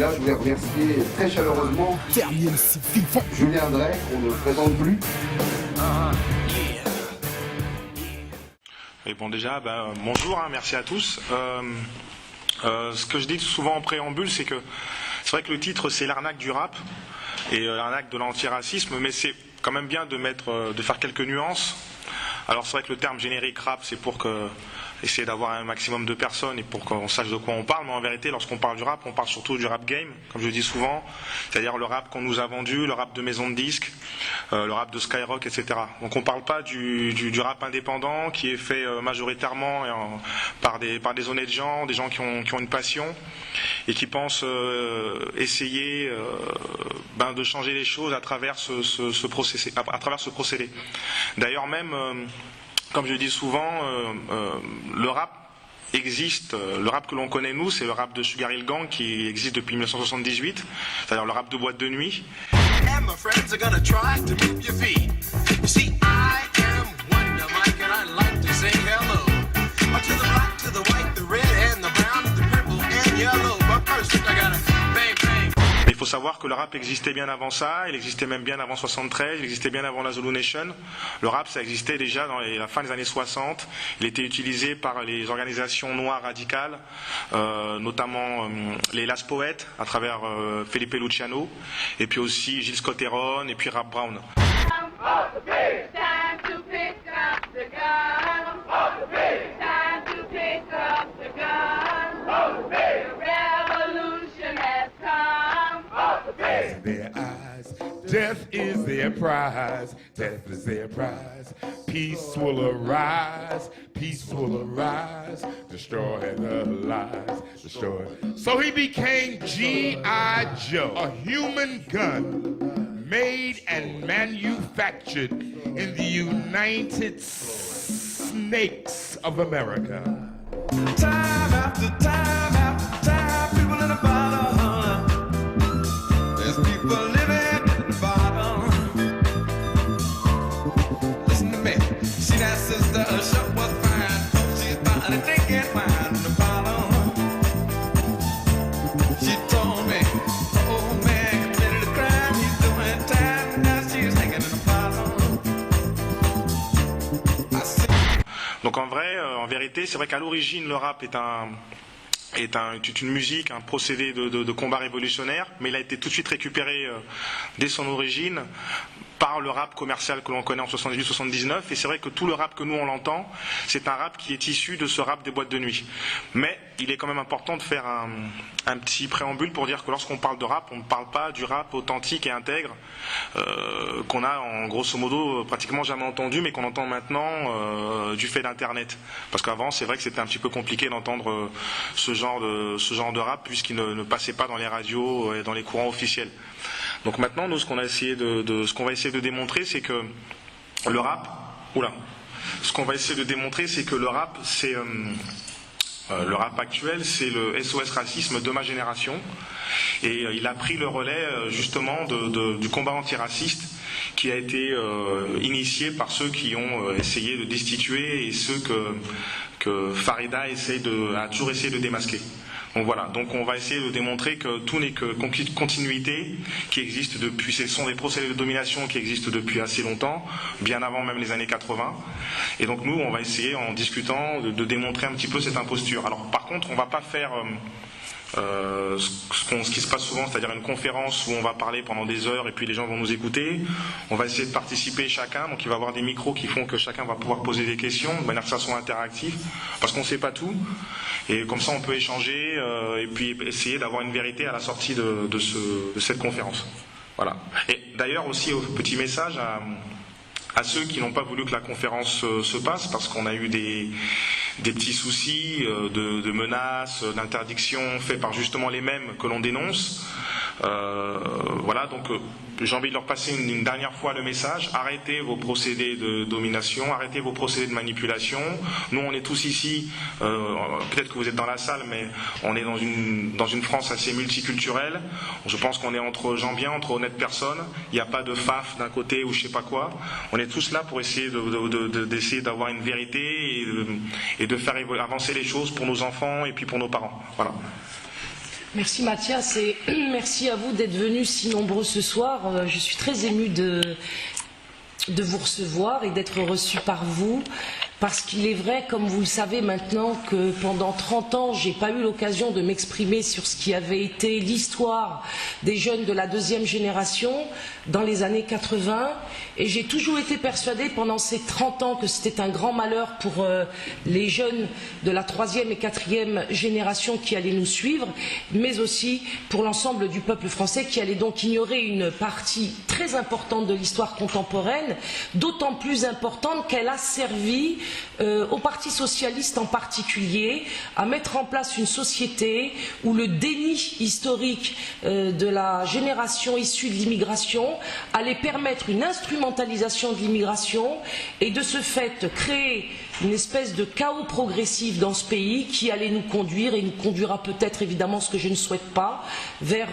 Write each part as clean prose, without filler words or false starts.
là, je voulais remercier très chaleureusement Julien Drey, qu'on ne présente plus. Et bon déjà, bonjour, merci à tous. Ce que je dis souvent en préambule, c'est que c'est vrai que le titre c'est l'arnaque du rap et l'arnaque de l'antiracisme, mais c'est quand même bien de faire quelques nuances. Alors c'est vrai que le terme générique rap, c'est pour essayer d'avoir un maximum de personnes et pour qu'on sache de quoi on parle, mais en vérité, lorsqu'on parle du rap, on parle surtout du rap game, comme je dis souvent, c'est-à-dire le rap qu'on nous a vendu, le rap de maison de disques, le rap de Skyrock, etc. Donc on ne parle pas du rap indépendant qui est fait majoritairement par des honnêtes gens, des gens qui ont une passion et qui pensent essayer de changer les choses à travers ce procédé. D'ailleurs même, comme je dis souvent, le rap existe. Le rap que l'on connaît nous, c'est le rap de Sugar Hill Gang qui existe depuis 1978, c'est-à-dire le rap de boîte de nuit. Il faut savoir que le rap existait bien avant ça, il existait même bien avant 73, il existait bien avant la Zulu Nation. Le rap, ça existait déjà dans la fin des années 60. Il était utilisé par les organisations noires radicales, notamment les Last Poets, à travers Felipe Luciano, et puis aussi Gilles Scott-Heron, et puis Rap Brown. Their eyes, death is their prize, death is their prize. Peace will arise, destroy the lies, destroy. So he became G.I. Joe, a human gun made and manufactured in the United Snakes of America. Time after time after time, people in the bottom. There's people living at the bottom. Listen to me. See that sister, her shop was fine. She's buying a ticket wine in the bottom. She told me, oh man committed a crime. He's doing time. Now she's hanging in the bottom. Donc en vérité, c'est vrai qu'à l'origine, le rap est une musique, un procédé de combat révolutionnaire, mais il a été tout de suite récupéré dès son origine par le rap commercial que l'on connaît en 78-79, et c'est vrai que tout le rap que nous on l'entend, c'est un rap qui est issu de ce rap des boîtes de nuit. Mais il est quand même important de faire un petit préambule pour dire que lorsqu'on parle de rap, on ne parle pas du rap authentique et intègre qu'on a en grosso modo pratiquement jamais entendu, mais qu'on entend maintenant du fait d'internet. Parce qu'avant c'est vrai que c'était un petit peu compliqué d'entendre ce genre de rap puisqu'il ne passait pas dans les radios et dans les courants officiels. Donc maintenant, nous, ce qu'on va essayer de démontrer, c'est que le rap, c'est le rap actuel, c'est le SOS racisme de ma génération, et il a pris le relais justement du combat antiraciste qui a été initié par ceux qui ont essayé de destituer et ceux que Farida a toujours essayé de démasquer. Donc voilà, donc on va essayer de démontrer que tout n'est que continuité qui existe depuis, ce sont des procédés de domination qui existent depuis assez longtemps, bien avant même les années 80. Et donc nous, on va essayer en discutant de démontrer un petit peu cette imposture. Alors par contre, on va pas faire ce qui se passe souvent, c'est-à-dire une conférence où on va parler pendant des heures et puis les gens vont nous écouter. On va essayer de participer chacun, donc il va y avoir des micros qui font que chacun va pouvoir poser des questions de manière que ça soit interactif, parce qu'on ne sait pas tout, et comme ça on peut échanger et puis essayer d'avoir une vérité à la sortie de cette conférence. Voilà. Et d'ailleurs aussi petit message à ceux qui n'ont pas voulu que la conférence se passe, parce qu'on a eu des petits soucis de menaces, d'interdictions faits par justement les mêmes que l'on dénonce. Voilà, donc j'ai envie de leur passer une dernière fois le message: arrêtez vos procédés de domination, arrêtez vos procédés de manipulation. Nous on est tous ici, peut-être que vous êtes dans la salle, mais on est dans une France assez multiculturelle. Je pense qu'on est entre gens bien, entre honnêtes personnes. Il n'y a pas de faf d'un côté ou je sais pas quoi. On est tous là pour essayer d'essayer d'avoir une vérité et de faire avancer les choses pour nos enfants et puis pour nos parents. Voilà. Merci Mathias et merci à vous d'être venus si nombreux ce soir. Je suis très émue de vous recevoir et d'être reçu par vous. Parce qu'il est vrai, comme vous le savez maintenant, que pendant 30 ans, je n'ai pas eu l'occasion de m'exprimer sur ce qui avait été l'histoire des jeunes de la deuxième génération dans les années 80. Et j'ai toujours été persuadée pendant ces 30 ans que c'était un grand malheur pour les jeunes de la troisième et quatrième génération qui allaient nous suivre, mais aussi pour l'ensemble du peuple français qui allait donc ignorer une partie très importante de l'histoire contemporaine, d'autant plus importante qu'elle a servi au Parti socialiste en particulier, à mettre en place une société où le déni historique de la génération issue de l'immigration allait permettre une instrumentalisation de l'immigration et de ce fait créer une espèce de chaos progressif dans ce pays qui allait nous conduire et nous conduira peut-être évidemment, ce que je ne souhaite pas, vers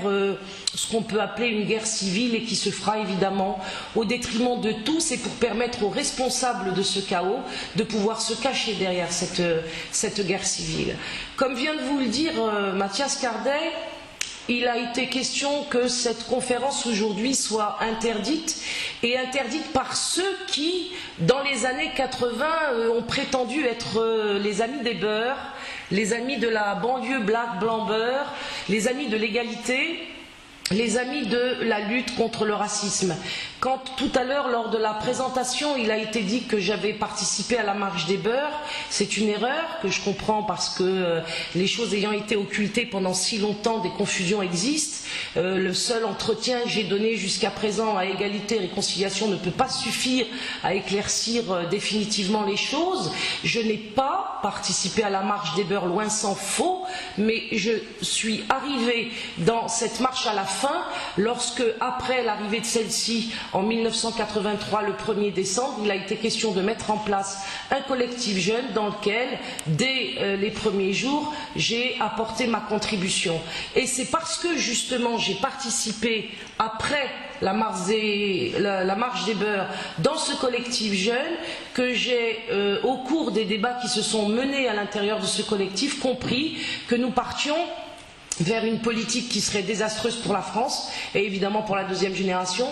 ce qu'on peut appeler une guerre civile et qui se fera évidemment au détriment de tous et pour permettre aux responsables de ce chaos de pouvoir se cacher derrière cette guerre civile. Comme vient de vous le dire Mathias Cardet, il a été question que cette conférence aujourd'hui soit interdite, et interdite par ceux qui, dans les années 80, ont prétendu être les amis des beurs, les amis de la banlieue black, blanc, beurre, les amis de l'égalité, les amis de la lutte contre le racisme. Quand tout à l'heure, lors de la présentation, il a été dit que j'avais participé à la marche des beurs, c'est une erreur que je comprends parce que les choses ayant été occultées pendant si longtemps, des confusions existent. Le seul entretien que j'ai donné jusqu'à présent à Égalité et Réconciliation ne peut pas suffire à éclaircir définitivement les choses. Je n'ai pas participé à la marche des beurs, loin s'en faut, mais je suis arrivée dans cette marche à la fin, lorsque, après l'arrivée de celle-ci, en 1983, le 1er décembre, il a été question de mettre en place un collectif jeune dans lequel, dès les premiers jours, j'ai apporté ma contribution. Et c'est parce que, justement, j'ai participé, après la marche des beurs, dans ce collectif jeune, que j'ai, au cours des débats qui se sont menés à l'intérieur de ce collectif, compris que nous partions vers une politique qui serait désastreuse pour la France et évidemment pour la deuxième génération,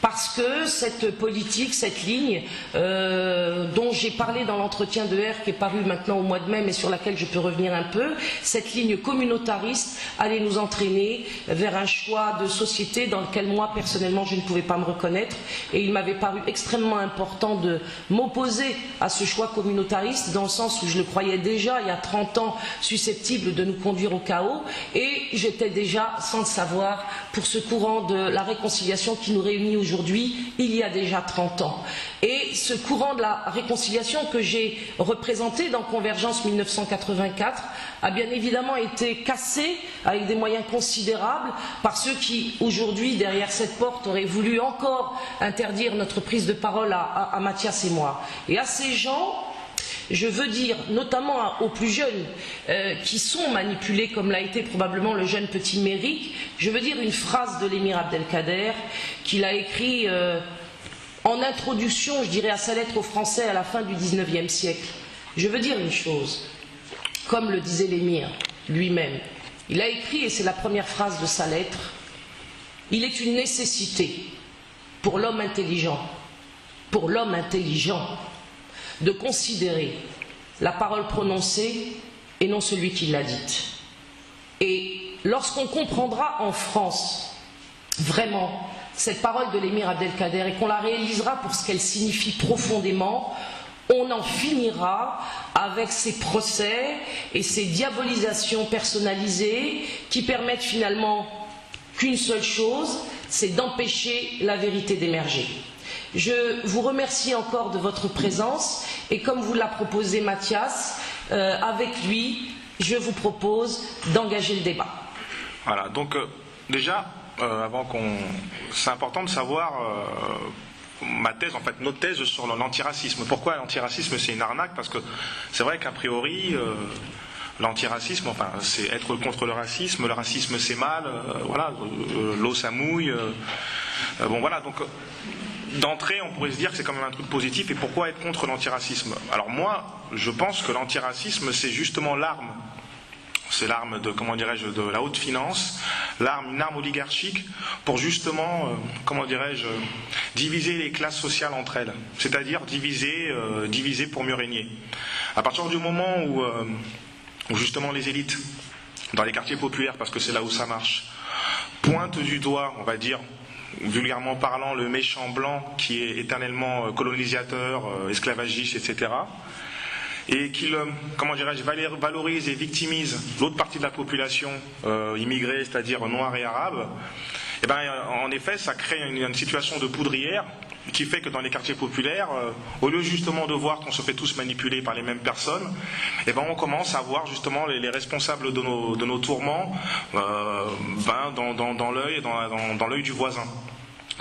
parce que cette politique, cette ligne dont j'ai parlé dans l'entretien de R qui est paru maintenant au mois de mai mais sur laquelle je peux revenir un peu, cette ligne communautariste allait nous entraîner vers un choix de société dans lequel moi personnellement je ne pouvais pas me reconnaître, et il m'avait paru extrêmement important de m'opposer à ce choix communautariste dans le sens où je le croyais déjà il y a 30 ans susceptible de nous conduire au chaos, et j'étais déjà, sans le savoir, pour ce courant de la réconciliation qui nous réunit aujourd'hui il y a déjà 30 ans. Et ce courant de la réconciliation que j'ai représenté dans Convergence 1984 a bien évidemment été cassé avec des moyens considérables par ceux qui aujourd'hui derrière cette porte auraient voulu encore interdire notre prise de parole à Mathias et moi. Et à ces gens, je veux dire, notamment aux plus jeunes qui sont manipulés, comme l'a été probablement le jeune petit Méric, je veux dire une phrase de l'émir Abdelkader qu'il a écrit en introduction, je dirais, à sa lettre aux Français à la fin du XIXe siècle. Je veux dire une chose, comme le disait l'émir lui-même. Il a écrit, et c'est la première phrase de sa lettre, « Il est une nécessité pour l'homme intelligent, de considérer la parole prononcée et non celui qui l'a dite. Et lorsqu'on comprendra en France vraiment cette parole de l'émir Abdelkader et qu'on la réalisera pour ce qu'elle signifie profondément, on en finira avec ces procès et ces diabolisations personnalisées qui permettent finalement qu'une seule chose, c'est d'empêcher la vérité d'émerger. Je vous remercie encore de votre présence et comme vous l'a proposé Mathias, avec lui, je vous propose d'engager le débat. Voilà, donc déjà, avant qu'on... C'est important de savoir ma thèse, en fait, notre thèse sur l'antiracisme. Pourquoi l'antiracisme c'est une arnaque? Parce que c'est vrai qu'a priori... l'antiracisme, enfin, c'est être contre le racisme c'est mal, voilà, l'eau ça mouille, bon voilà, donc d'entrée on pourrait se dire que c'est quand même un truc positif, et pourquoi être contre l'antiracisme? Alors moi, je pense que l'antiracisme c'est justement l'arme c'est l'arme de, comment dirais-je, de la haute finance, une arme oligarchique pour justement, comment dirais-je, diviser les classes sociales entre elles, c'est-à-dire diviser pour mieux régner. À partir du moment où justement les élites, dans les quartiers populaires, parce que c'est là où ça marche, pointent du doigt, on va dire, vulgairement parlant, le méchant blanc qui est éternellement colonisateur, esclavagiste, etc., et qu'il, comment dirais-je, valorise et victimise l'autre partie de la population immigrée, c'est-à-dire noire et arabe, et ben, en effet, ça crée une situation de poudrière qui fait que dans les quartiers populaires, au lieu justement de voir qu'on se fait tous manipuler par les mêmes personnes, et ben, on commence à voir justement les responsables de nos tourments dans l'œil du voisin.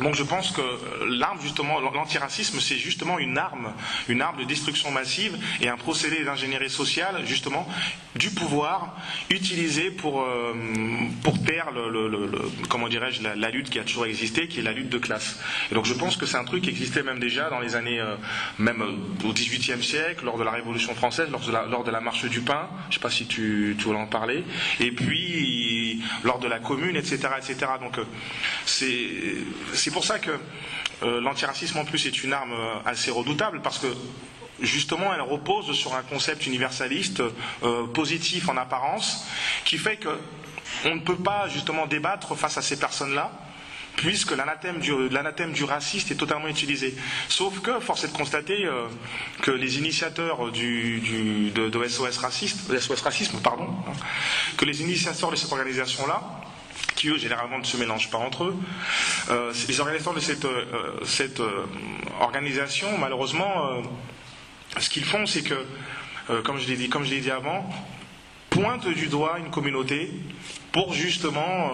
Donc je pense que l'arme, justement, l'antiracisme, c'est justement une arme de destruction massive et un procédé d'ingénierie sociale, justement, du pouvoir utilisé pour taire comment dirais-je, la lutte qui a toujours existé, qui est la lutte de classe. Et donc je pense que c'est un truc qui existait même déjà dans les années, même au XVIIIe siècle, lors de la Révolution française, lors de la marche du pain, je ne sais pas si tu voulais en parler, et puis lors de la Commune, etc., etc. Donc c'est pour ça que l'antiracisme en plus est une arme assez redoutable, parce que justement elle repose sur un concept universaliste positif en apparence, qui fait qu'on ne peut pas justement débattre face à ces personnes-là, puisque l'anathème du raciste est totalement utilisé. Sauf que force est de constater que les initiateurs de SOS Racisme, que les initiateurs de cette organisation-là, qui eux généralement ne se mélangent pas entre eux, les organisateurs de cette organisation, malheureusement, ce qu'ils font, c'est que, comme je l'ai dit avant, pointent du doigt une communauté pour justement,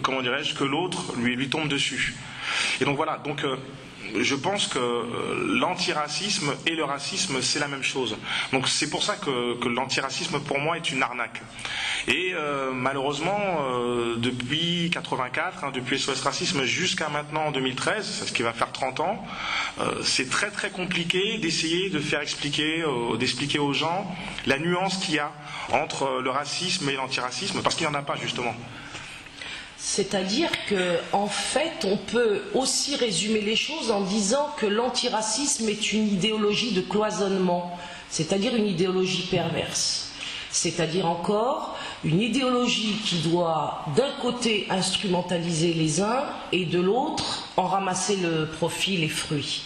comment dirais-je, que l'autre lui tombe dessus. Et donc voilà, je pense que l'antiracisme et le racisme, c'est la même chose. Donc c'est pour ça que l'antiracisme, pour moi, est une arnaque. Et malheureusement, depuis 84, depuis SOS Racisme jusqu'à maintenant en 2013, c'est ce qui va faire 30 ans, c'est très très compliqué d'essayer de faire expliquer aux gens la nuance qu'il y a entre le racisme et l'antiracisme, parce qu'il n'y en a pas justement. C'est-à-dire qu'en fait, on peut aussi résumer les choses en disant que l'antiracisme est une idéologie de cloisonnement, c'est-à-dire une idéologie perverse. C'est-à-dire encore une idéologie qui doit d'un côté instrumentaliser les uns et de l'autre en ramasser le profit, les fruits.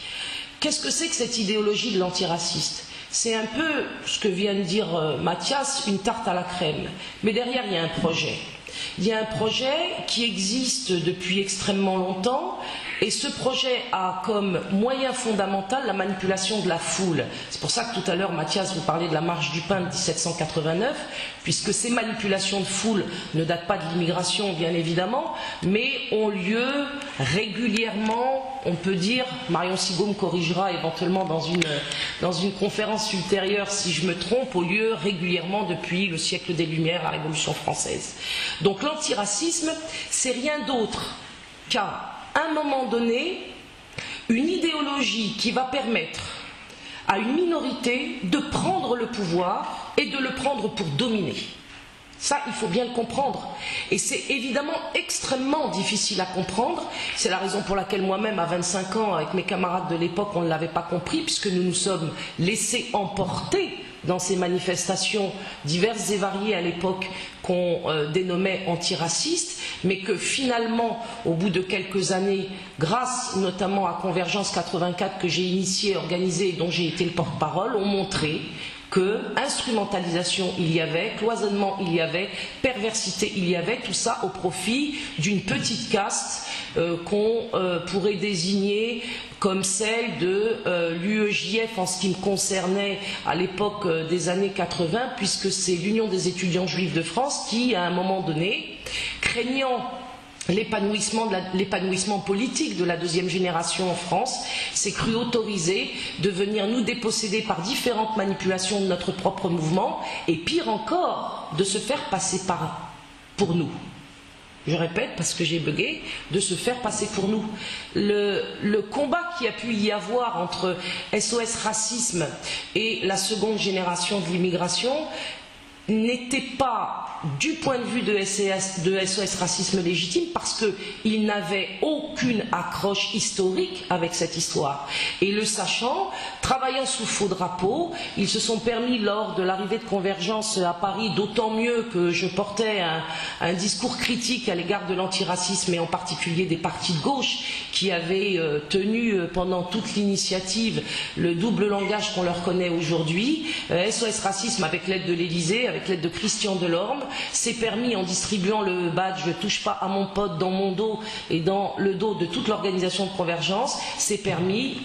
Qu'est-ce que c'est que cette idéologie de l'antiraciste ? C'est un peu ce que vient de dire Mathias, une tarte à la crème. Mais derrière, il y a un projet. Il y a un projet qui existe depuis extrêmement longtemps, et ce projet a comme moyen fondamental la manipulation de la foule. C'est pour ça que tout à l'heure, Mathias, vous parlez de la marche du pain de 1789, puisque ces manipulations de foule ne datent pas de l'immigration, bien évidemment, mais ont lieu régulièrement, on peut dire, Marion Sigaud me corrigera éventuellement dans une conférence ultérieure si je me trompe, ont lieu régulièrement depuis le siècle des Lumières, la Révolution française. Donc l'antiracisme, c'est rien d'autre qu'à un moment donné, une idéologie qui va permettre à une minorité de prendre le pouvoir et de le prendre pour dominer. Ça, il faut bien le comprendre. Et c'est évidemment extrêmement difficile à comprendre. C'est la raison pour laquelle moi-même, à 25 ans, avec mes camarades de l'époque, on ne l'avait pas compris, puisque nous nous sommes laissés emporter dans ces manifestations diverses et variées à l'époque qu'on dénommait antiracistes, mais que finalement, au bout de quelques années, grâce notamment à Convergence 84 que j'ai initiée, organisée et dont j'ai été le porte-parole, ont montré que instrumentalisation il y avait, cloisonnement il y avait, perversité il y avait, tout ça au profit d'une petite caste qu'on pourrait désigner comme celle de l'UEJF en ce qui me concernait à l'époque des années 80, puisque c'est l'Union des étudiants juifs de France qui, à un moment donné, craignant l'épanouissement politique de la deuxième génération en France, s'est cru autorisé de venir nous déposséder par différentes manipulations de notre propre mouvement, et pire encore, de se faire passer pour nous. Je répète parce que j'ai bugué, de se faire passer pour nous. Le combat qu'il y a pu y avoir entre SOS Racisme et la seconde génération de l'immigration n'était pas du point de vue de SOS Racisme Légitime parce qu'il n'avait aucune accroche historique avec cette histoire. Et le sachant, travaillant sous faux drapeau, ils se sont permis lors de l'arrivée de Convergence à Paris, d'autant mieux que je portais un discours critique à l'égard de l'antiracisme et en particulier des partis de gauche qui avaient tenu pendant toute l'initiative le double langage qu'on leur connaît aujourd'hui. SOS Racisme, avec l'aide de l'Élysée, avec l'aide de Christian Delorme, s'est permis, en distribuant le badge « Je touche pas à mon pote » dans mon dos et dans le dos de toute l'organisation de Convergence, s'est permis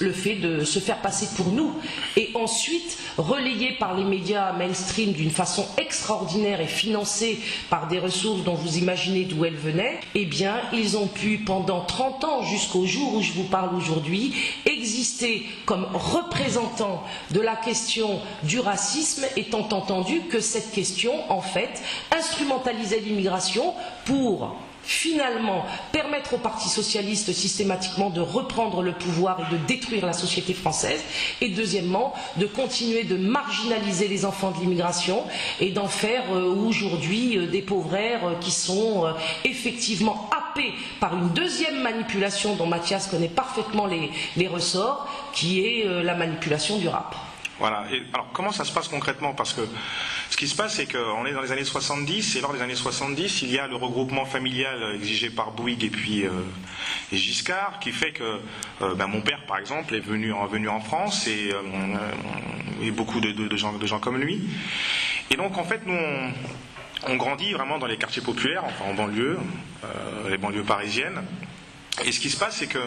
le fait de se faire passer pour nous et ensuite relayé par les médias mainstream d'une façon extraordinaire et financé par des ressources dont vous imaginez d'où elles venaient, eh bien ils ont pu pendant 30 ans jusqu'au jour où je vous parle aujourd'hui exister comme représentants de la question du racisme, étant entendu que cette question en fait instrumentalisait l'immigration pour finalement permettre au Parti socialiste systématiquement de reprendre le pouvoir et de détruire la société française, et deuxièmement de continuer de marginaliser les enfants de l'immigration et d'en faire aujourd'hui des pauvres qui sont effectivement happés par une deuxième manipulation dont Mathias connaît parfaitement les ressorts, qui est la manipulation du rap. Voilà. Et alors, comment ça se passe concrètement? Parce que ce qui se passe, c'est qu'on est dans les années 70, et lors des années 70, il y a le regroupement familial exigé par Bouygues et puis Giscard, qui fait que mon père, par exemple, est venu en France, et beaucoup de gens comme lui. Et donc, en fait, nous, on grandit vraiment dans les quartiers populaires, enfin en banlieue, les banlieues parisiennes. Et ce qui se passe, c'est que,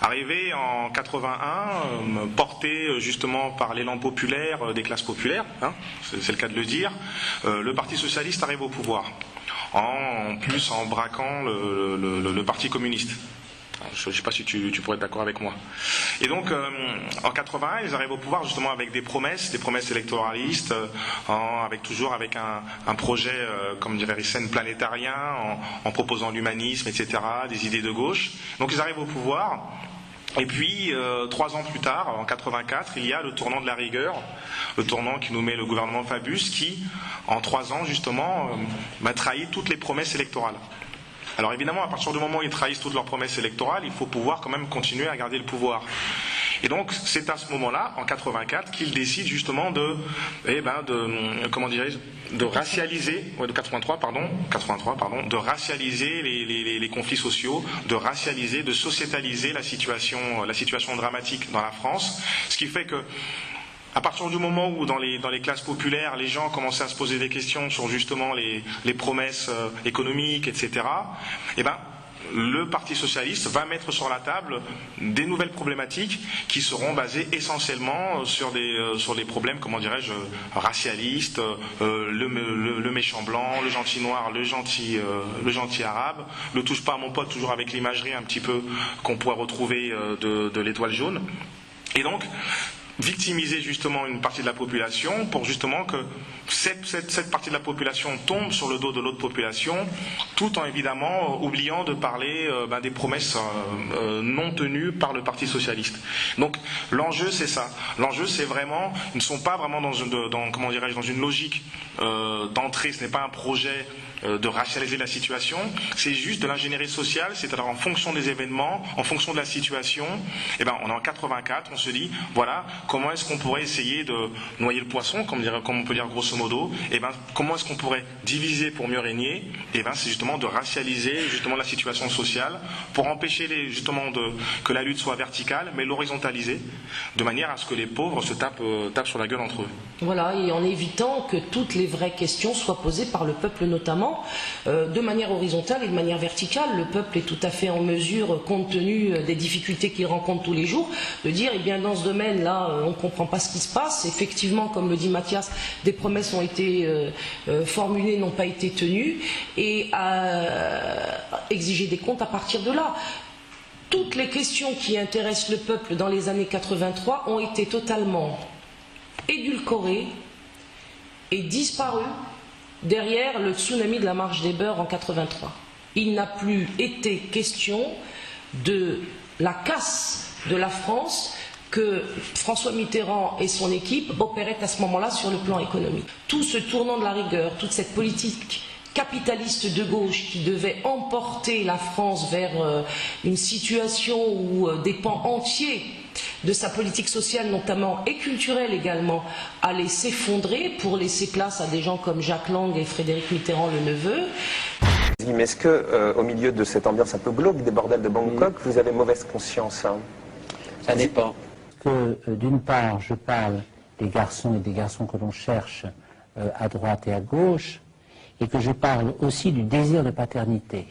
arrivé en 81, porté justement par l'élan populaire des classes populaires, hein, c'est le cas de le dire, le Parti socialiste arrive au pouvoir, en plus en braquant le Parti communiste. Je ne sais pas si tu pourrais être d'accord avec moi. Et donc, en 81, ils arrivent au pouvoir justement avec des promesses électoralistes, toujours avec un projet, comme dirait Rissen, planétarien, en proposant l'humanisme, etc., des idées de gauche. Donc, ils arrivent au pouvoir. Et puis, 3 ans plus tard, en 84, il y a le tournant de la rigueur, le tournant qui nous met le gouvernement Fabius, qui, en 3 ans, justement, trahit toutes les promesses électorales. Alors évidemment, à partir du moment où ils trahissent toutes leurs promesses électorales, il faut pouvoir quand même continuer à garder le pouvoir. Et donc, c'est à ce moment-là, en 84, qu'ils décident justement de racialiser, de racialiser les conflits sociaux, de sociétaliser la situation dramatique dans la France, ce qui fait que à partir du moment où dans les classes populaires, les gens commençaient à se poser des questions sur justement les promesses économiques, etc., le Parti socialiste va mettre sur la table des nouvelles problématiques qui seront basées essentiellement sur des problèmes, comment dirais-je, racialistes, le méchant blanc, le gentil noir, le gentil arabe, le touche pas à mon pote, toujours avec l'imagerie un petit peu qu'on pourrait retrouver de l'étoile jaune. Et donc, victimiser justement une partie de la population pour justement que cette partie de la population tombe sur le dos de l'autre population, tout en évidemment oubliant de parler des promesses non tenues par le Parti socialiste. Donc l'enjeu c'est ça. L'enjeu c'est vraiment, ils ne sont pas vraiment dans une logique d'entrée, ce n'est pas un projet de racialiser la situation, c'est juste de l'ingénierie sociale, c'est-à-dire en fonction des événements, en fonction de la situation, on est en 84, on se dit, voilà, comment est-ce qu'on pourrait essayer de noyer le poisson, comme on peut dire grosso modo, comment est-ce qu'on pourrait diviser pour mieux régner, c'est justement de racialiser justement la situation sociale, pour empêcher que la lutte soit verticale, mais l'horizontaliser, de manière à ce que les pauvres se tapent sur la gueule entre eux. Voilà, et en évitant que toutes les vraies questions soient posées par le peuple notamment, de manière horizontale et de manière verticale. Le peuple est tout à fait en mesure, compte tenu des difficultés qu'il rencontre tous les jours, de dire, dans ce domaine-là, on ne comprend pas ce qui se passe. Effectivement, comme le dit Mathias, des promesses ont été formulées, n'ont pas été tenues, et exiger des comptes à partir de là. Toutes les questions qui intéressent le peuple dans les années 83 ont été totalement édulcorées et disparues derrière le tsunami de la marche des beurs en 83. Il n'a plus été question de la casse de la France que François Mitterrand et son équipe opéraient à ce moment-là sur le plan économique. Tout ce tournant de la rigueur, toute cette politique capitaliste de gauche qui devait emporter la France vers une situation où des pans entiers de sa politique sociale notamment et culturelle également allaient s'effondrer pour laisser place à des gens comme Jacques Lang et Frédéric Mitterrand le neveu. Mais est-ce que, au milieu de cette ambiance un peu glauque des bordels de Bangkok, vous avez mauvaise conscience, hein? Ça dépend. Que d'une part, je parle des garçons et des garçons que l'on cherche à droite et à gauche, et que je parle aussi du désir de paternité.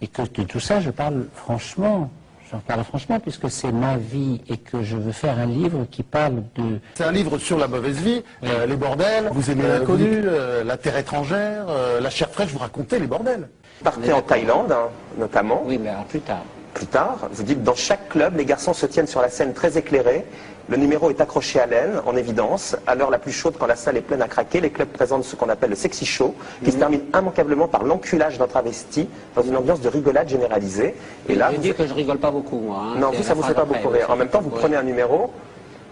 Et que de tout ça, je parle franchement. J'en parle franchement puisque c'est ma vie et que je veux faire un livre qui parle de... C'est un livre sur la mauvaise vie, les bordels, vous aimez l'inconnu, la terre étrangère, la chair fraîche, vous racontez les bordels. Vous partez en Thaïlande, hein, notamment. Oui, mais alors plus tard. Plus tard, vous dites dans chaque club, les garçons se tiennent sur la scène très éclairée. Le numéro est accroché à l'aine, en évidence. À l'heure la plus chaude, quand la salle est pleine à craquer, les clubs présentent ce qu'on appelle le sexy show, qui se termine immanquablement par l'enculage d'un travesti, dans une ambiance de rigolade généralisée. Et là, je dis que je rigole pas beaucoup, moi. Hein. Non, ça vous fait pas beaucoup rire. En même temps, vous prenez un numéro.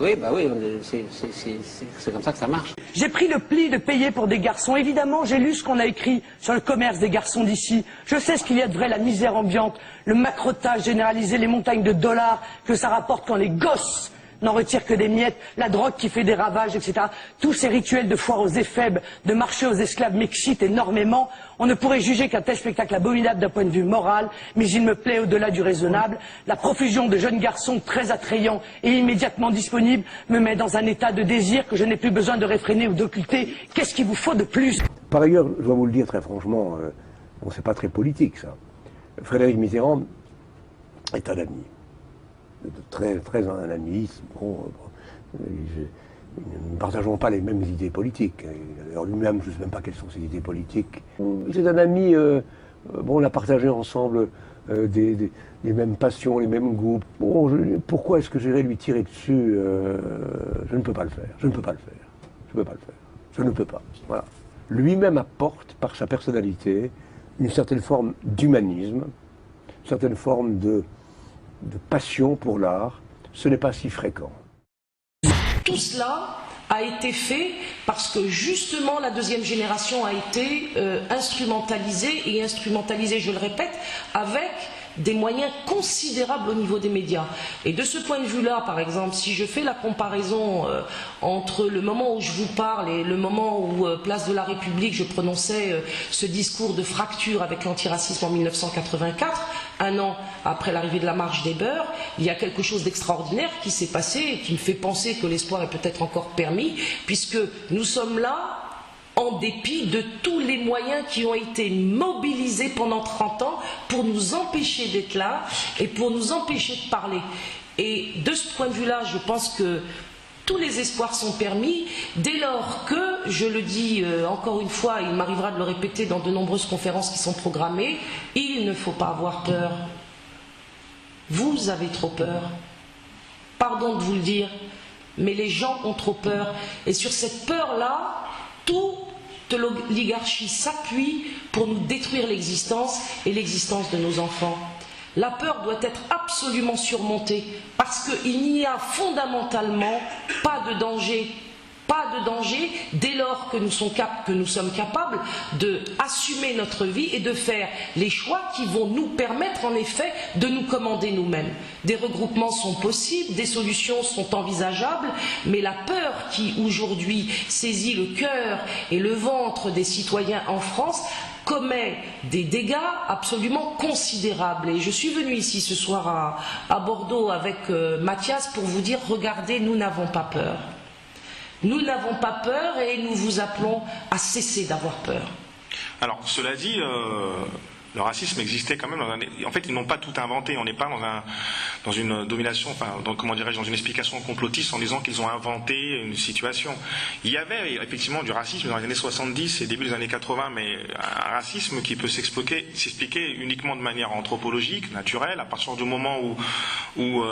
Oui, bah oui, c'est comme ça que ça marche. J'ai pris le pli de payer pour des garçons. Évidemment, j'ai lu ce qu'on a écrit sur le commerce des garçons d'ici. Je sais ce qu'il y a de vrai, la misère ambiante, le macrotage généralisé, les montagnes de dollars que ça rapporte quand les gosses n'en retirent que des miettes, la drogue qui fait des ravages, etc. Tous ces rituels de foire aux éphèbes, de marché aux esclaves m'excitent énormément. On ne pourrait juger qu'un tel spectacle abominable d'un point de vue moral, mais il me plaît au-delà du raisonnable. La profusion de jeunes garçons très attrayants et immédiatement disponibles me met dans un état de désir que je n'ai plus besoin de réfréner ou d'occulter. Qu'est-ce qu'il vous faut de plus? Par ailleurs, je dois vous le dire très franchement, bon, c'est pas très politique ça. Frédéric Mitterrand est un ami. Très un ami. Bon, nous ne partageons pas les mêmes idées politiques. Alors lui-même, je ne sais même pas quelles sont ses idées politiques. C'est un ami, bon, on a partagé ensemble des mêmes passions, les mêmes goûts. Bon, pourquoi est-ce que j'irais lui tirer dessus? Je ne peux pas le faire. Je ne peux pas le faire. Je ne peux pas le faire. Je ne peux pas. Voilà. Lui-même apporte, par sa personnalité, une certaine forme d'humanisme, une certaine forme de passion pour l'art. Ce n'est pas si fréquent. Tout cela a été fait parce que justement la deuxième génération a été instrumentalisée, je le répète, avec des moyens considérables au niveau des médias. Et de ce point de vue-là, par exemple, si je fais la comparaison entre le moment où je vous parle et le moment où, place de la République, je prononçais ce discours de fracture avec l'antiracisme en 1984, un an après l'arrivée de la marche des beurs, il y a quelque chose d'extraordinaire qui s'est passé et qui me fait penser que l'espoir est peut-être encore permis, puisque nous sommes là en dépit de tous les moyens qui ont été mobilisés pendant 30 ans pour nous empêcher d'être là et pour nous empêcher de parler. Et de ce point de vue-là, je pense que tous les espoirs sont permis dès lors que, je le dis encore une fois, il m'arrivera de le répéter dans de nombreuses conférences qui sont programmées, il ne faut pas avoir peur. Vous avez trop peur. Pardon de vous le dire, mais les gens ont trop peur. Et sur cette peur-là, toute l'oligarchie s'appuie pour nous détruire l'existence et l'existence de nos enfants. La peur doit être absolument surmontée parce qu'il n'y a fondamentalement pas de danger dès lors que nous sommes capables d'assumer notre vie et de faire les choix qui vont nous permettre en effet de nous commander nous-mêmes. Des regroupements sont possibles, des solutions sont envisageables, mais la peur qui aujourd'hui saisit le cœur et le ventre des citoyens en France commet des dégâts absolument considérables. Et je suis venue ici ce soir à Bordeaux avec Mathias pour vous dire, regardez, nous n'avons pas peur. Nous n'avons pas peur et nous vous appelons à cesser d'avoir peur. Alors, cela dit, le racisme existait quand même. En fait, ils n'ont pas tout inventé. On n'est pas dans une domination, enfin, comment dirais-je, dans une explication complotiste en disant qu'ils ont inventé une situation. Il y avait effectivement du racisme dans les années 70 et début des années 80, mais un racisme qui peut s'expliquer uniquement de manière anthropologique, naturelle, à partir du moment où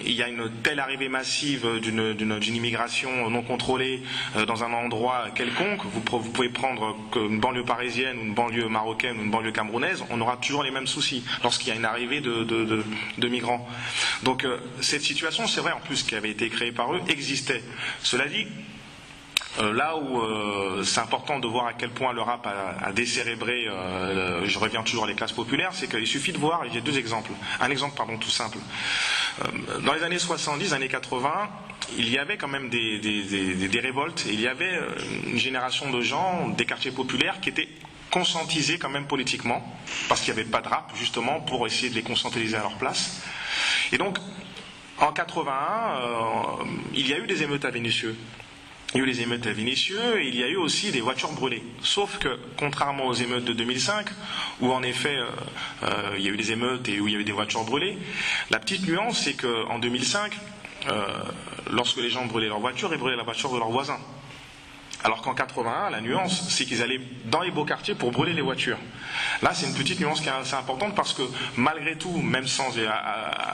il y a une telle arrivée massive d'une immigration non contrôlée dans un endroit quelconque. Vous pouvez prendre une banlieue parisienne, ou une banlieue marocaine, ou une banlieue camerounaise. marseillaise, on aura toujours les mêmes soucis lorsqu'il y a une arrivée de migrants. Donc cette situation, c'est vrai en plus, qui avait été créée par eux, existait. Cela dit, là où c'est important de voir à quel point le rap a décérébré, je reviens toujours à les classes populaires, c'est qu'il suffit de voir, il y a deux exemples. Un exemple, pardon, tout simple. Dans les années 70, années 80, il y avait quand même des révoltes, et il y avait une génération de gens des quartiers populaires qui étaient conscientisés quand même politiquement, parce qu'il n'y avait pas de rap, justement, pour essayer de les conscientiser à leur place. Et donc, en 81, il y a eu des émeutes à Vénissieux. Il y a eu les émeutes à Vénissieux et il y a eu aussi des voitures brûlées. Sauf que, contrairement aux émeutes de 2005, où en effet il y a eu des émeutes et où il y a eu des voitures brûlées, la petite nuance, c'est qu'en 2005, lorsque les gens brûlaient leur voiture, ils brûlaient la voiture de leurs voisins. Alors qu'en 81, la nuance, c'est qu'ils allaient dans les beaux quartiers pour brûler les voitures. Là, c'est une petite nuance qui est assez importante parce que, malgré tout, même sans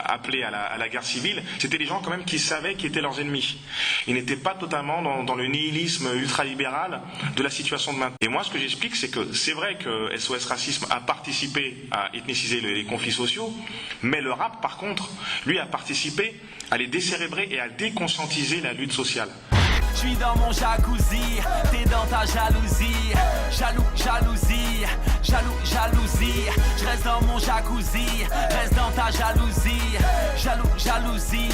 appeler à la guerre civile, c'était des gens quand même qui savaient qui étaient leurs ennemis. Ils n'étaient pas totalement dans le nihilisme ultralibéral de la situation de maintenant. Et moi, ce que j'explique, c'est que c'est vrai que SOS Racisme a participé à ethniciser les conflits sociaux, mais le rap, par contre, lui a participé à les décérébrer et à déconscientiser la lutte sociale. Je suis dans mon jacuzzi, t'es dans ta jalousie. Jalousie, jalousie. Je reste dans mon jacuzzi, reste dans ta jalousie. Jalousie.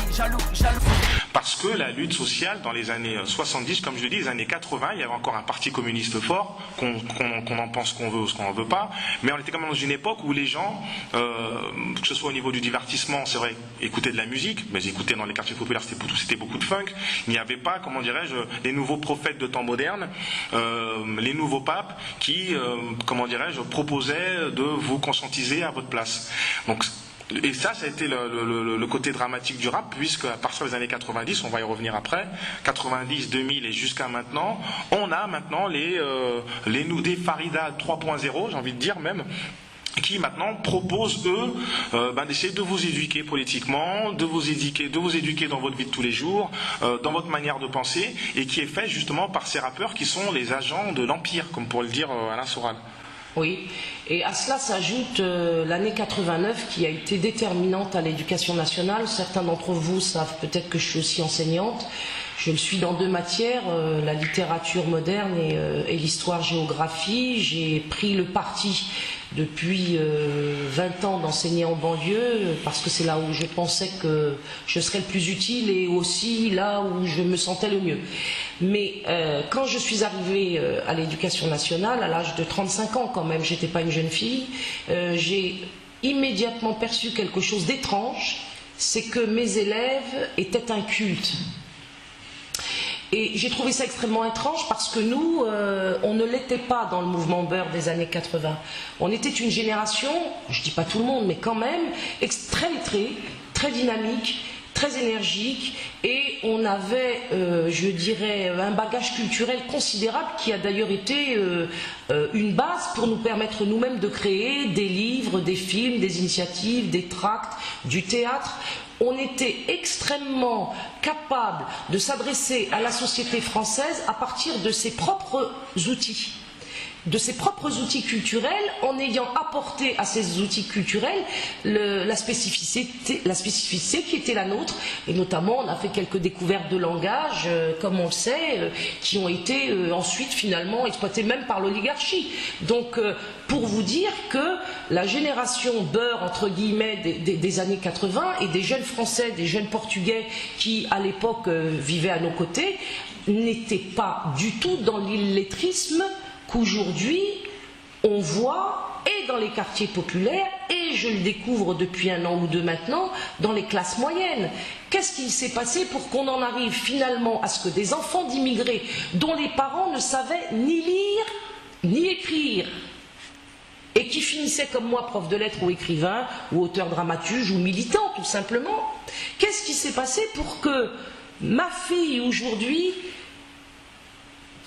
Parce que la lutte sociale, dans les années 70, comme je le dis, les années 80, il y avait encore un parti communiste fort, qu'on en pense qu'on veut ou ce qu'on n'en veut pas, mais on était quand même dans une époque où les gens, que ce soit au niveau du divertissement, c'est vrai, écoutaient de la musique, mais ils écoutaient dans les quartiers populaires, c'était beaucoup de funk. Il n'y avait pas, comment dirais-je, les nouveaux prophètes de temps moderne, les nouveaux papes qui, comment dirais-je, proposaient de vous conscientiser à votre place. Donc, et ça a été le côté dramatique du rap, puisque à partir des années 90, on va y revenir après, 90, 2000 et jusqu'à maintenant, on a maintenant des Farida 3.0, j'ai envie de dire même, qui maintenant proposent, eux, d'essayer de vous éduquer politiquement, de vous éduquer dans votre vie de tous les jours, dans votre manière de penser, et qui est fait justement par ces rappeurs qui sont les agents de l'Empire, comme pourrait le dire Alain Soral. Oui, et à cela s'ajoute l'année 89 qui a été déterminante à l'éducation nationale. Certains d'entre vous savent peut-être que je suis aussi enseignante. Je le suis dans deux matières, la littérature moderne et l'histoire-géographie. J'ai pris le parti depuis 20 ans d'enseigner en banlieue parce que c'est là où je pensais que je serais le plus utile et aussi là où je me sentais le mieux. Mais quand je suis arrivée à l'éducation nationale, à l'âge de 35 ans quand même, j'étais pas une jeune fille, j'ai immédiatement perçu quelque chose d'étrange, c'est que mes élèves étaient un culte. Et j'ai trouvé ça extrêmement étrange parce que nous, on ne l'était pas dans le mouvement Beurre des années 80. On était une génération, je dis pas tout le monde, mais quand même, très lettrée, très dynamique, très énergique, et on avait, je dirais, un bagage culturel considérable qui a d'ailleurs été une base pour nous permettre nous-mêmes de créer des livres, des films, des initiatives, des tracts, du théâtre. On était extrêmement capable de s'adresser à la société française à partir de ses propres outils. De ses propres outils culturels, en ayant apporté à ces outils culturels la spécificité qui était la nôtre, et notamment on a fait quelques découvertes de langage, comme on le sait, qui ont été ensuite finalement exploitées même par l'oligarchie. Donc pour vous dire que la génération beurre entre guillemets des années 80 et des jeunes Français, des jeunes Portugais qui à l'époque vivaient à nos côtés, n'étaient pas du tout dans l'illettrisme qu'aujourd'hui on voit et dans les quartiers populaires et je le découvre depuis 1 an ou 2 maintenant dans les classes moyennes. Qu'est-ce qui s'est passé pour qu'on en arrive finalement à ce que des enfants d'immigrés dont les parents ne savaient ni lire ni écrire et qui finissaient comme moi prof de lettres ou écrivain ou auteur dramaturge ou militant tout simplement, qu'est-ce qui s'est passé pour que ma fille aujourd'hui,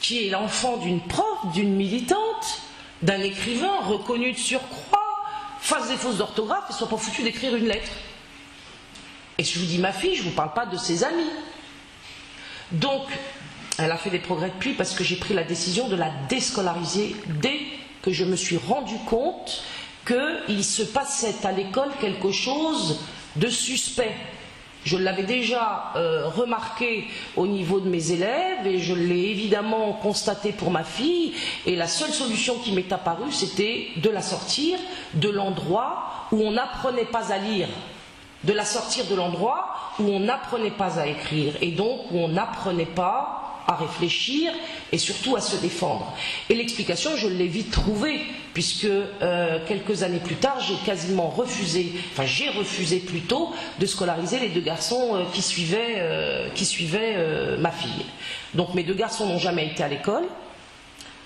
qui est l'enfant d'une prof, d'une militante, d'un écrivain reconnu de surcroît, fasse des fautes d'orthographe et soit pas foutu d'écrire une lettre. Et si je vous dis ma fille, je ne vous parle pas de ses amis. Donc, elle a fait des progrès depuis parce que j'ai pris la décision de la déscolariser dès que je me suis rendu compte qu'il se passait à l'école quelque chose de suspect. Je l'avais déjà remarqué au niveau de mes élèves et je l'ai évidemment constaté pour ma fille, et la seule solution qui m'est apparue, c'était de la sortir de l'endroit où on n'apprenait pas à lire, de la sortir de l'endroit où on n'apprenait pas à écrire, et donc où on n'apprenait pas à réfléchir et surtout à se défendre. Et l'explication, je l'ai vite trouvée, puisque quelques années plus tard, j'ai refusé plutôt de scolariser les deux garçons qui suivaient ma fille. Donc mes deux garçons n'ont jamais été à l'école.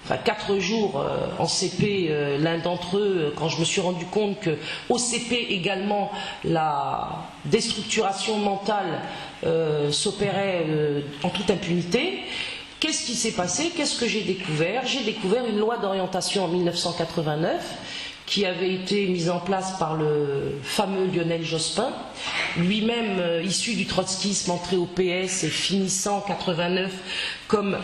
Enfin, 4 jours en CP, l'un d'entre eux, quand je me suis rendu compte qu'au CP également, la déstructuration mentale s'opérait en toute impunité. Qu'est-ce qui s'est passé? Qu'est-ce que j'ai découvert? J'ai découvert une loi d'orientation en 1989 qui avait été mise en place par le fameux Lionel Jospin, lui-même issu du trotskisme, entré au PS et finissant en 89 comme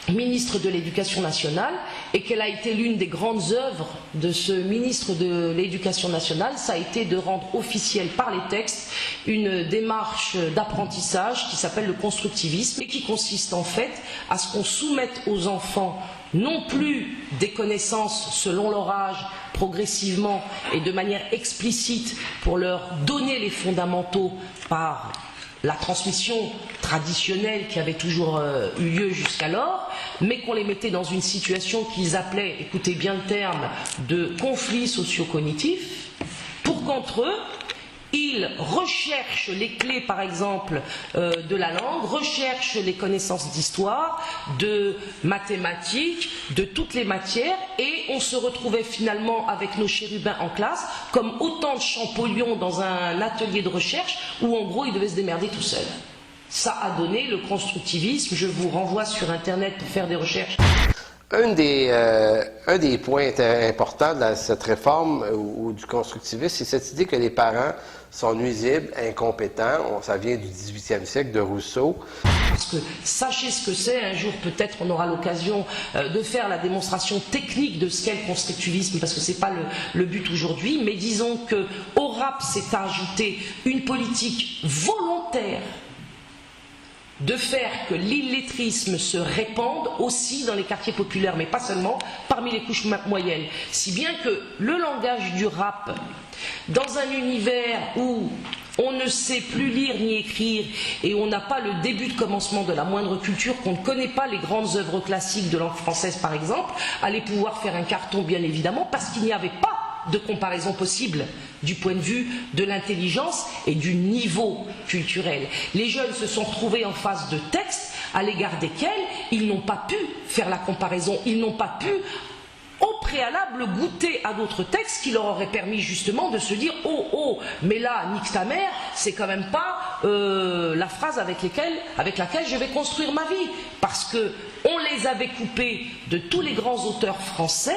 ministre de l'Éducation nationale, et qu'elle a été l'une des grandes œuvres de ce ministre de l'Éducation nationale, ça a été de rendre officiel par les textes une démarche d'apprentissage qui s'appelle le constructivisme et qui consiste en fait à ce qu'on soumette aux enfants non plus des connaissances selon leur âge, progressivement et de manière explicite pour leur donner les fondamentaux par la transmission traditionnelle qui avait toujours eu lieu jusqu'alors, mais qu'on les mettait dans une situation qu'ils appelaient, écoutez bien le terme, de conflit socio-cognitif, pour qu'entre eux, ils recherchent les clés, par exemple, de la langue, recherchent les connaissances d'histoire, de mathématiques, de toutes les matières, et on se retrouvait finalement avec nos chérubins en classe comme autant de Champollion dans un atelier de recherche où en gros ils devaient se démerder tout seuls. Ça a donné le constructivisme. Je vous renvoie sur Internet pour faire des recherches. Un des points importants de cette réforme ou du constructivisme, c'est cette idée que les parents sont nuisibles, incompétents. Ça vient du 18e siècle, de Rousseau. Parce que sachez ce que c'est, un jour peut-être on aura l'occasion de faire la démonstration technique de ce qu'est le constructivisme, parce que ce n'est pas le but aujourd'hui, mais disons qu'au rap s'est ajouté une politique volontaire de faire que l'illettrisme se répande aussi dans les quartiers populaires, mais pas seulement, parmi les couches moyennes. Si bien que le langage du rap, dans un univers où on ne sait plus lire ni écrire et on n'a pas le début de commencement de la moindre culture, qu'on ne connaît pas les grandes œuvres classiques de langue française par exemple, allait pouvoir faire un carton bien évidemment, parce qu'il n'y avait pas de comparaison possible du point de vue de l'intelligence et du niveau culturel. Les jeunes se sont retrouvés en face de textes à l'égard desquels ils n'ont pas pu faire la comparaison, ils n'ont pas pu au préalable goûter à d'autres textes qui leur auraient permis justement de se dire « Oh, oh, mais là, nique ta mère, c'est quand même pas la phrase avec laquelle je vais construire ma vie. » Parce qu'on les avait coupés de tous les grands auteurs français,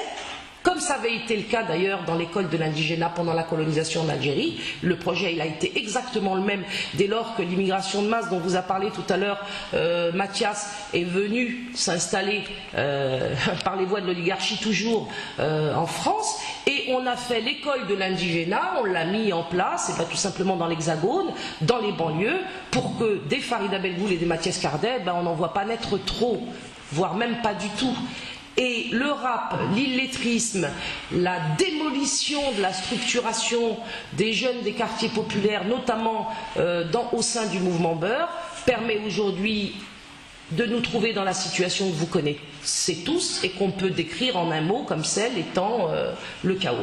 comme ça avait été le cas d'ailleurs dans l'école de l'indigénat pendant la colonisation d'Algérie. Le projet il a été exactement le même dès lors que l'immigration de masse dont vous a parlé tout à l'heure Mathias est venu s'installer par les voies de l'oligarchie toujours en France, et on a fait l'école de l'indigénat, on l'a mis en place, et pas tout simplement dans l'Hexagone, dans les banlieues, pour que des Farida Belboul et des Mathias Cardet, on n'en voit pas naître trop, voire même pas du tout. Et le rap, l'illettrisme, la démolition de la structuration des jeunes des quartiers populaires, notamment au sein du mouvement Beurre, permet aujourd'hui de nous trouver dans la situation que vous connaissez tous et qu'on peut décrire en un mot comme celle étant le chaos.